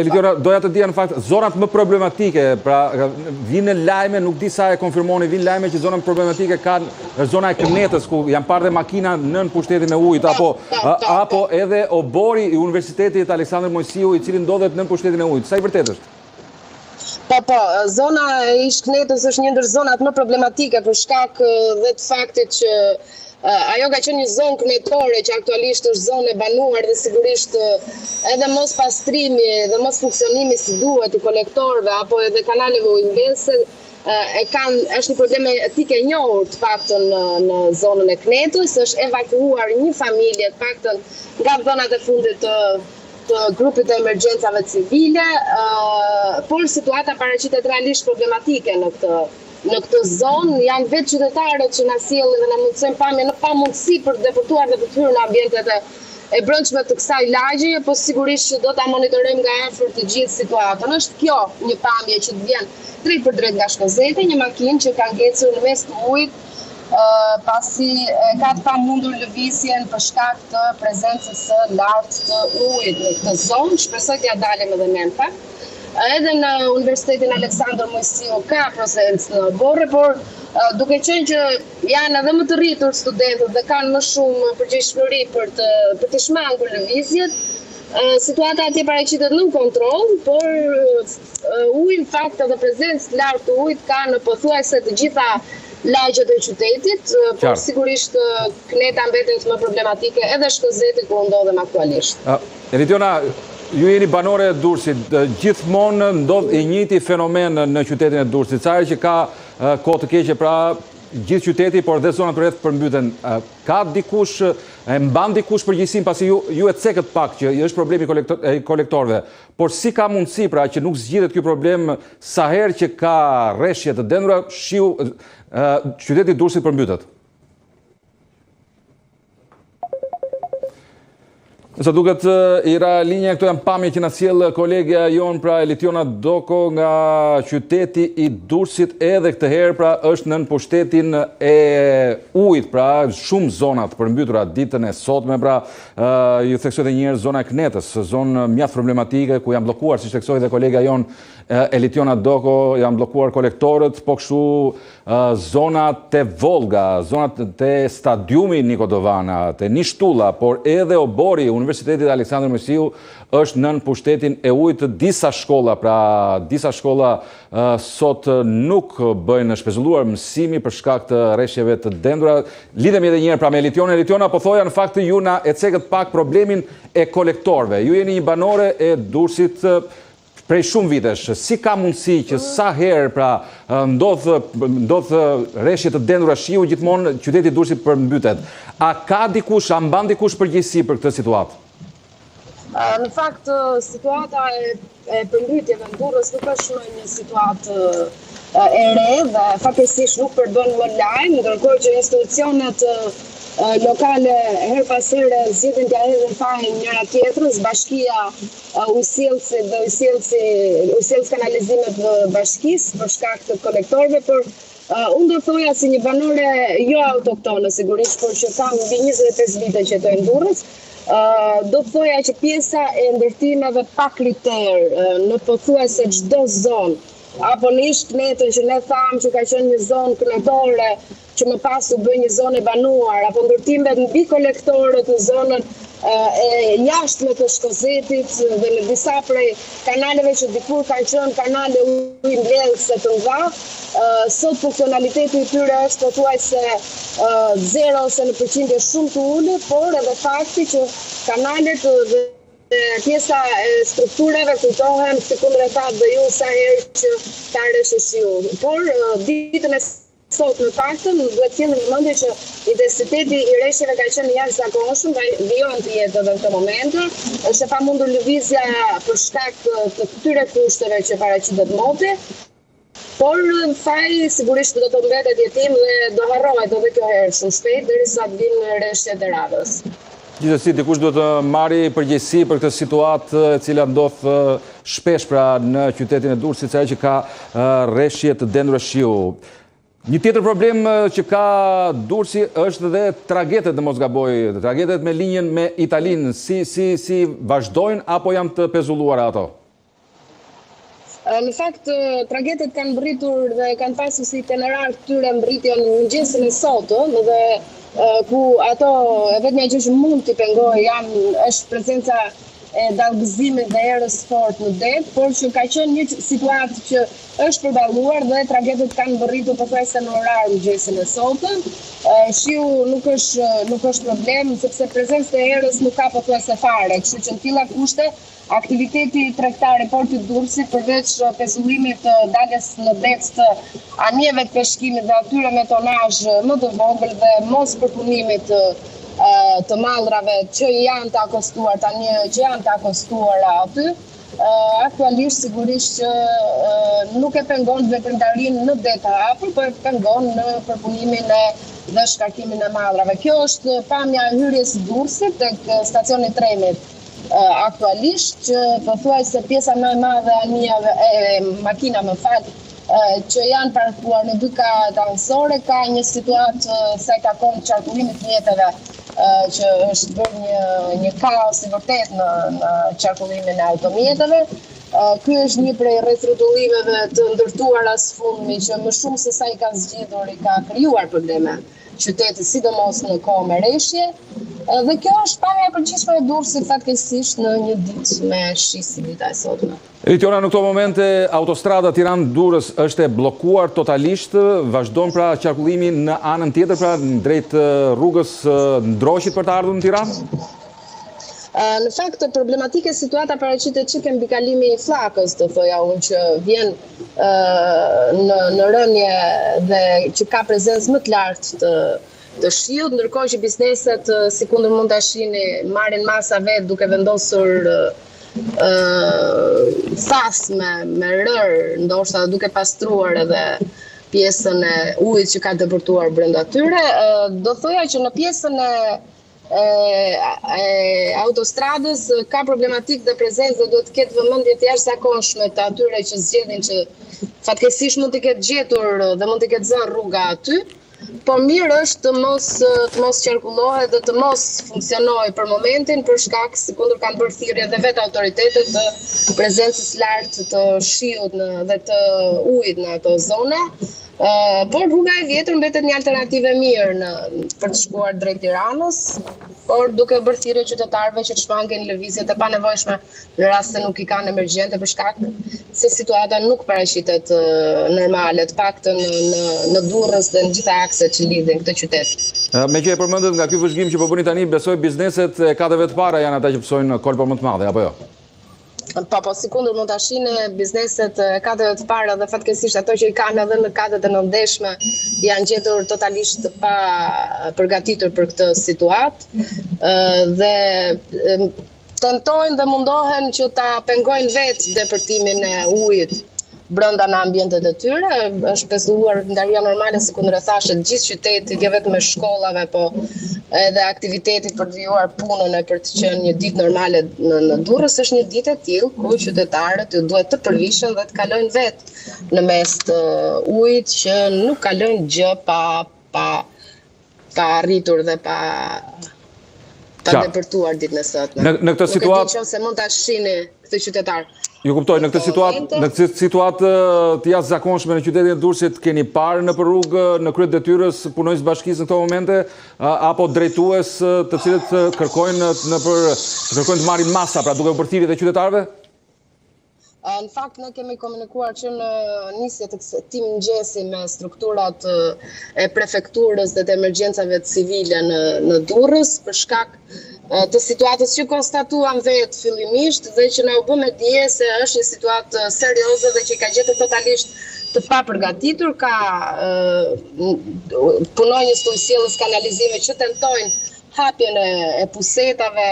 Elitiona, doja të dija në fakt, zonat më problematike, pra vinë lajme, nuk di sa e konfirmoni, vinë lajme që zonat problematike kanë zona e Kënetës, ku janë parë dhe makina nën pushtetin e ujit, apo edhe obori i Universitetit Aleksandër Mojsiu, i cili ndodhet nën pushtetin e ujit. Sa i vërtet është? Po, zona e Kënetës është një ndër zonat më problematike për shkak dhe të faktit që ajo ka qenë një zonë kënetore që aktualisht është zonë e banuar dhe sigurisht edhe mos pastrimi dhe mos funksionimi si duhet i kolektorëve apo edhe kanaleve ujmbese është një problematikë e njohur të paktën në zonën e Kënetës, është evakuuar një familje të paktën nga dhënat e fundit të grupit të emergjencave civile, por situata paraqitet realisht problematike në këtë zonë. Janë vetë qytetarët që na sjellin dhe na mundsojnë pamje në pamundësi për të deportuar dhe për të hyrë në ambientet e brendshme të kësaj lagje, po sigurisht që do ta monitorojmë nga afër të gjithë situatën. Është kjo një pamje që të vjen drejt për drejt nga Shkozeti, një makinë që ka ngecur në mes të ujit pasi ka të pamundur lëvizjen për shkak të prezencës së lartë të ujit në këtë zonë. Shpresoj t'ja dalim edhe ne në fakt. Edhe në Universitetin Aleksandër Mojsiu ka prezencë në borre, por duke qenë që janë edhe më të rritur studentët dhe kanë më shumë përgjegjësi për të shmangur lëvizjet, situata atje paraqitet nën kontroll, por uji në fakt edhe prezencë lartë të ujit ka në pothuajse të gjitha lagjet e qytetit, por sigurisht Këneta mbetet më problematike edhe Shkozeti ku ndodhem aktualisht. Elitiona, ju jeni banore e Durrësit, gjithmonë ndodh i njëjti fenomen në qytetin e Durrësit, sa herë që ka kohë të keqe, pra gjithë qyteti, por dhe zonat rreth përmbyten. Ka dikush, mban dikush përgjegjësinë, pasi ju e cekët pak që është problemi i kolektorëve, por si ka mundësi pra që nuk zgjidhet ky problem sa herë që ka rreshje të dendura, shiu qyteti i Durrësit përmbytet? Nëse duket Ira linja, këto janë pamje që na sjell kolegja jon, pra Elitiona Doko nga qyteti i Durrësit, edhe këtë herë pra është nën pushtetin e ujit, pra shumë zona të përmbytura ditën e sotme, pra ju theksoj edhe një herë zona e Kënetës, zonë mjaft problematike ku janë bllokuar, siç theksoi dhe kolegja jon Elitiona Doko, janë bllokuar kolektorët, po kështu zonat të Volga, zonat të stadiumi Niko Dovana, të Nishtulla, por edhe obori Universitetit Aleksandër Mojsiu është nën pushtetin e ujit. Disa shkolla, pra disa shkolla sot nuk bëjnë shpezulluar mësimi për shkak të rreshjeve të dendura. Lidhemi edhe një herë pra me Elitiona. Elitiona, po thoja në fakt ju na e cekët pak problemin e kolektorëve. Ju jeni një banore e Durrësit prej shumë vitesh. Si ka mundësi që sa herë pra ndodh rreshje të dendura shiu, gjithmonë qyteti i Durrësit përmbytet? A ka dikush, a mban dikush përgjegjësi për këtë situatë? Në fakt, situata e përmbytjeve në Durrës nuk është një situatë e re dhe fatkeqësisht nuk përbën më lajm, ndërkohë që institucionet lokale her pas here zgjidhin t'ia hedhin fajin njëra tjetrës, bashkia ujësjellësi dhe ujësjellës kanalizimet të bashkisë për shkak të kolektorëve, por unë do thoja si një banore jo autoktone sigurisht, por që kam mbi 25 vite që jetoj në Durrës, do të thoja që pjesa e ndërtimeve pa kriter në pothuajse çdo zonë, apo në Kënetën që ne thamë që ka qenë një zonë kënetore që më pas u bë një zonë e banuar, apo ndërtimet mbi kolektorët në zonën e jashtme të Shkozetit dhe në disa prej kanaleve që dikur kanë qenë kanale ujmbledhëse të mëdha, sot funksionaliteti i tyre është pothuajse 0 ose në përqindje shumë të ulët, por edhe fakti që kanalet dhe pjesa e strukturave kujtohen sekundërtat dhe ju sa herë që ka rreshje shiu. Por ditën e sot në paktën duhet të kemi në mendje që intensiteti i rreshjeve ka qenë jashtëzakonshëm, vijon të jetë edhe në këtë moment. Është e pamundur lëvizja për shkak të këtyre kushteve që paraqitet mote. Por faji sigurisht do të mbetet jetim dhe do harrohet edhe kjo herë shumë shpejt derisa të vinë rreshjet e radhës. Gjithsesi, dikush duhet të marrë përgjegjësi për këtë situatë e cila ndodh shpesh pra në qytetin e Durrësit, sa që ka rreshje të dendura shiu. Një tjetër problem që ka Durrësi është dhe tragetet, në mos gaboj, tragetet me linjën me Italinë, si vazhdojnë apo janë të pezulluara ato? Në fakt, tragedit kanë mbërritur dhe kanë pasur si itinerar këtyre mbërritjen në mëngjesin e sotëm dhe ku ato e vetmja gjë që mund t'i pengojë është prezenca e dallgëzimit dhe erës fort në det, por që ka qenë një situatë që është përballuar dhe tragedit kanë mbërritur pothuajse në orar mëngjesin e sotëm. Shiu nuk është problem sepse prezenca e erës nuk ka pothuajse fare, kështu që në tilla kushte aktiviteti tregtar i portit Durrësit përveç pezullimit të daljes në det të anijeve të peshkimit dhe atyre me tonazh më të vogël dhe mos përpunimit të mallrave që janë të akostuar tani, që janë të akostuar aty, aktualisht sigurisht që nuk e pengon veprimtarinë në det të hapur, por e pengon në përpunimin dhe shkarkimin e mallrave. Kjo është pamja e hyrjes së Durrësit tek stacioni i trenit. Aktualisht që pothuajse pjesa më e madhe makina që janë parkuar në dy kajet anësore ka një situatë sa i takon qarkullimit të mjeteve që është bërë një kaos i vërtet në qarkullimin e automjeteve. Ky është një prej rrethrodullimeve të ndërtuara së fundmi që më shumë se sa i ka zgjidhur i ka krijuar probleme qytetit, sidomos në kohë merreshje. Dhe kjo është pamja e përgjithshme e Durrësit fatkeqësisht në një ditë me shi si dita e sotme. Elitiona, në këto momente autostrada Tiranë-Durrës është e bllokuar totalisht, vazhdon pra qarkullimi në anën tjetër, pra drejt rrugës Ndroqit për të ardhur në Tiranë? Në fakt, problematike situata paraqitet që ke mbikalimi i flakës, të thoja unë, që vjen në rënje dhe që ka prezencë më të lartë të shiut, ndërkohë që bizneset, sikundër mund ta shihni, marrin masa vet duke vendosur thas me rër, ndoshta duke pastruar edhe pjesën e ujit që ka depërtuar brenda tyre. Do thoja që në pjesën e autostradës ka problematik dhe prezencë dhe duhet të ketë vëmendje të jashtëzakonshme të atyre që zgjedhin që fatkeqësisht mund të ketë gjetur dhe mund të ketë zënë rruga aty. Po mirë është të mos qarkullohet dhe të mos funksionojë për momentin për shkak sikundur kanë bërë thirrje dhe vetë autoritetet të prezencës lartë të shiut dhe të ujit në ato zona. Por rruga e vjetër mbetet një alternativë mirë për të shkuar drejt Tiranës, por duke bërë thirrje qytetarëve që të shmangen lëvizjet e panevojshme në rast se nuk i kanë emergjente për shkak se situata nuk paraqitet normale, të paktën në Durrës dhe në gjitha akset që lidhin këtë qytet. Me që e përmendet nga ky vëzhgim që po bëni tani, besoj bizneset e katëve të para janë ata që psojnë kolpa më të madhe, apo jo? Po, sikundur mund ta shihni bizneset katëve të para dhe fatkeqësisht ato që i kanë edhe në katët e nëndeshme janë gjetur totalisht pa përgatitur për këtë situatë dhe tentojnë dhe mundohen që ta pengojnë vetë depërtimin e ujit brenda në ambientet e tyre. Është pezulluar ndarja normale, sikundër e thashë, gjithë qyteti, jo vetëm me shkollave, po edhe aktivitetit për të vijuar punën e për të qenë një ditë normale në Durrës. Është një ditë e tillë ku qytetarët duhet të përvishen dhe të kalojnë vetë në mes të ujit që nuk kalojnë gjë pa arritur dhe pa depërtuar ditën e sotme. Në këtë situatë nëse mund ta shihni këtë qytetar. Ju kuptoj, në këtë situatë të jashtëzakonshme në qytetin e Durrësit keni parë në rrugë në krye detyrës punonjës bashkisë në këto momente apo drejtues të cilët kërkojnë të marrin masa, pra duke u bërë thirrje të qytetarëve? Në fakt, ne kemi komunikuar që në nisje të këtij mëngjesi me strukturat e prefekturës dhe të emergjencave civile në Durrës për shkak të situatës që konstatuam vetë fillimisht dhe që na u bë me dije se është një situatë serioze dhe që ka gjetur totalisht të papërgatitur. Ka punonjës të sjelljes kanalizime që tentojnë hapjen e pusetave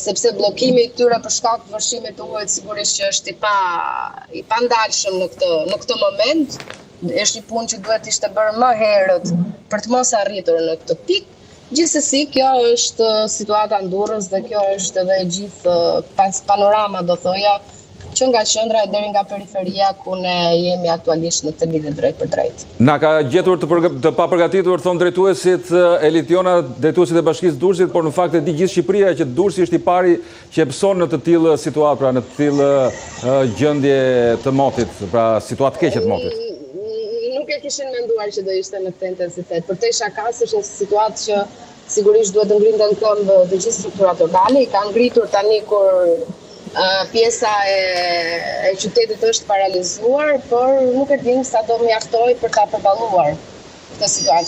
sepse bllokimi i këtyre për shkak të vërshimit të ujit sigurisht që është i pandalshëm në këtë moment. Është një punë që duhet ishte bërë më herët për të mos arritur në këtë pikë. Gjithsesi, kjo është situata në Durrës dhe kjo është edhe gjithë panorama, do thoja, që nga qendra deri nga periferia ku ne jemi aktualisht në të lidhje drejt për drejt. Na ka gjetur të papërgatitur, thonë drejtuesit Elitiona, drejtuesit e Bashkisë Durrësit, por në fakt e di gjithë Shqipëria që Durrësi është i pari që e pëson në të tillë situatë, pra në të tillë gjendje të motit, pra situatë keqe të motit. Nuk e kishin menduar që do ishte në këtë intensitet. Përtej Shakas është një situatë që sigurisht duhet të ngrinte në këmbë të gjithë strukturat lokale, i ka ngritur tani kur pjesa e qytetit është paralizuar, por nuk e dim sa do mjaftoj për ta përballuar këtë situatë.